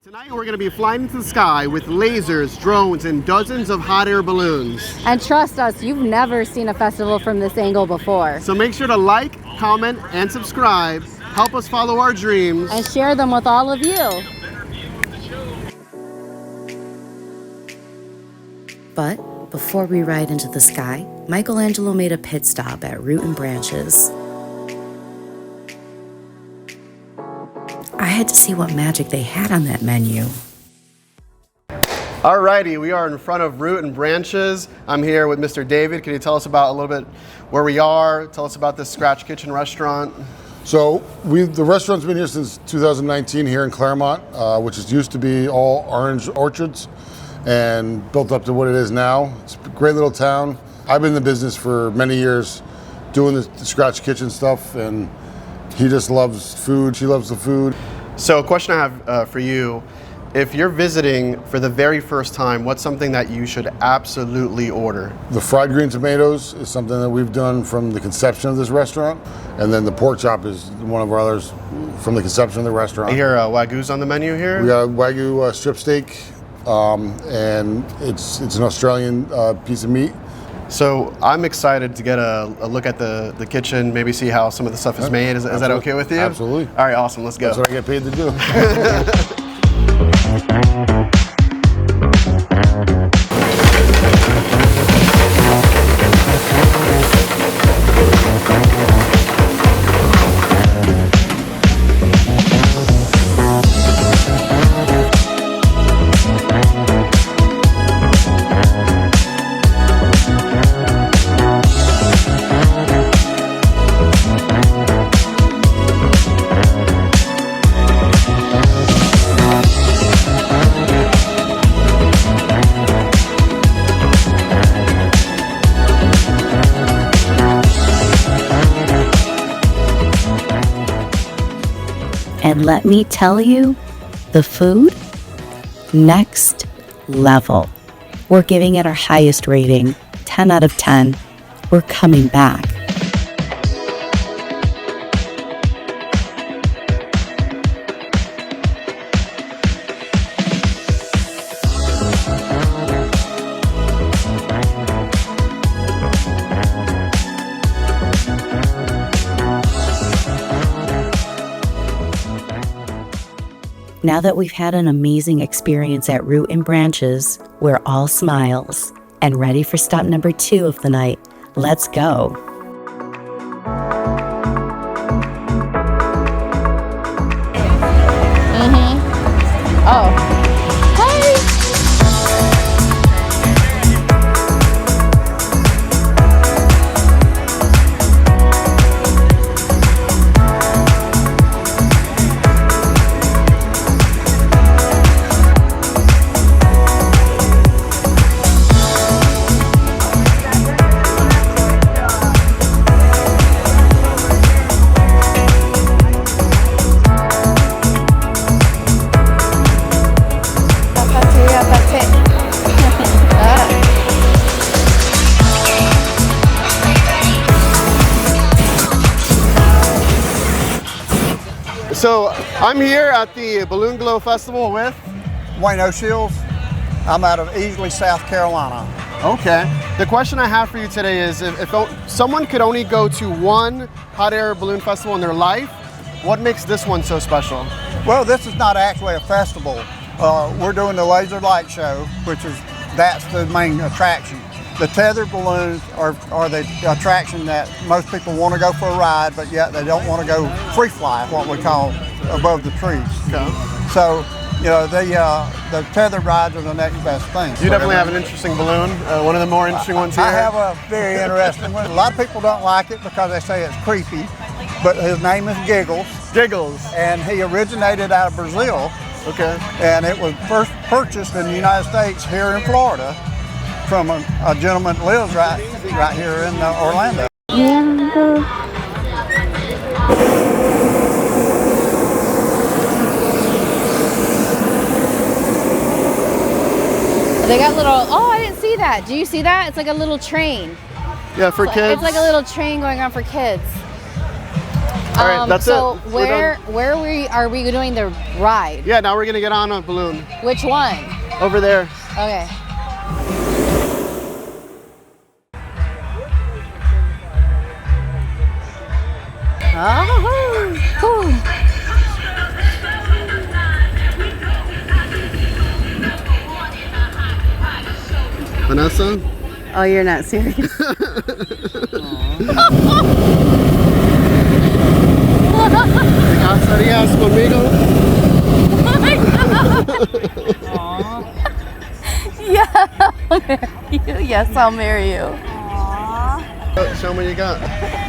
Tonight we're going to be flying into the sky with lasers, drones, and dozens of hot air balloons. And trust us, you've never seen a festival from this angle before. So make sure to like, comment, and subscribe. Help us follow our dreams. And share them with all of you. But before we ride into the sky, Michelangelo made a pit stop at Root Branches. I had to see what magic they had on that menu. Alrighty, we are in front of Root Branches. I'm here with Mr. David. Can you tell us about a little bit where we are? Tell us about this Scratch Kitchen restaurant. So the restaurant's been here since 2019 here in Clermont, which used to be all orange orchards and built up to what it is now. It's a great little town. I've been in the business for many years doing the Scratch Kitchen stuff, and he just loves food. She loves the food. So a question I have for you, if you're visiting for the very first time, what's something that you should absolutely order? The fried green tomatoes is something that we've done from the conception of this restaurant. And then the pork chop is one of our others from the conception of the restaurant. I hear Wagyu's on the menu here? We got Wagyu strip steak, and it's an Australian piece of meat. So I'm excited to get a look at the kitchen, maybe see how some of the stuff is made. Is that okay with you? Absolutely. All right, awesome. Let's go. That's what I get paid to do. And let me tell you, the food, next level. We're giving it our highest rating, 10 out of 10. We're coming back. Now that we've had an amazing experience at Root and Branches, we're all smiles and ready for stop number 2 of the night. Let's go. Oh. So I'm here at the Balloon Glow Festival with Wayne O'Shields. I'm out of Easley, South Carolina. Okay. The question I have for you today is if someone could only go to one hot air balloon festival in their life, what makes this one so special? Well, this is not actually a festival. We're doing the laser light show, that's the main attraction. The tethered balloons are the attraction that most people want to go for a ride, but yet they don't want to go free fly, what we call above the trees. Okay. So, you know, the tethered rides are the next best thing. You definitely have an interesting balloon, one of the more interesting ones here. I have a very interesting one. A lot of people don't like it because they say it's creepy, but his name is Giggles. Giggles. And he originated out of Brazil. Okay. And it was first purchased in the United States here in Florida from a gentleman that lives right here in Orlando. They got little, oh, I didn't see that. Do you see that? It's like a little train. Yeah, for kids. It's like a little train going on for kids. All right, that's so it. We're done. where are we doing the ride? Yeah, now we're gonna get on a balloon Which one? over there. Okay. Oh, Vanessa? oh, you're not serious. ¿Te casarías conmigo? Yeah, I'll marry you. Yes, I'll marry you. Show me what you got.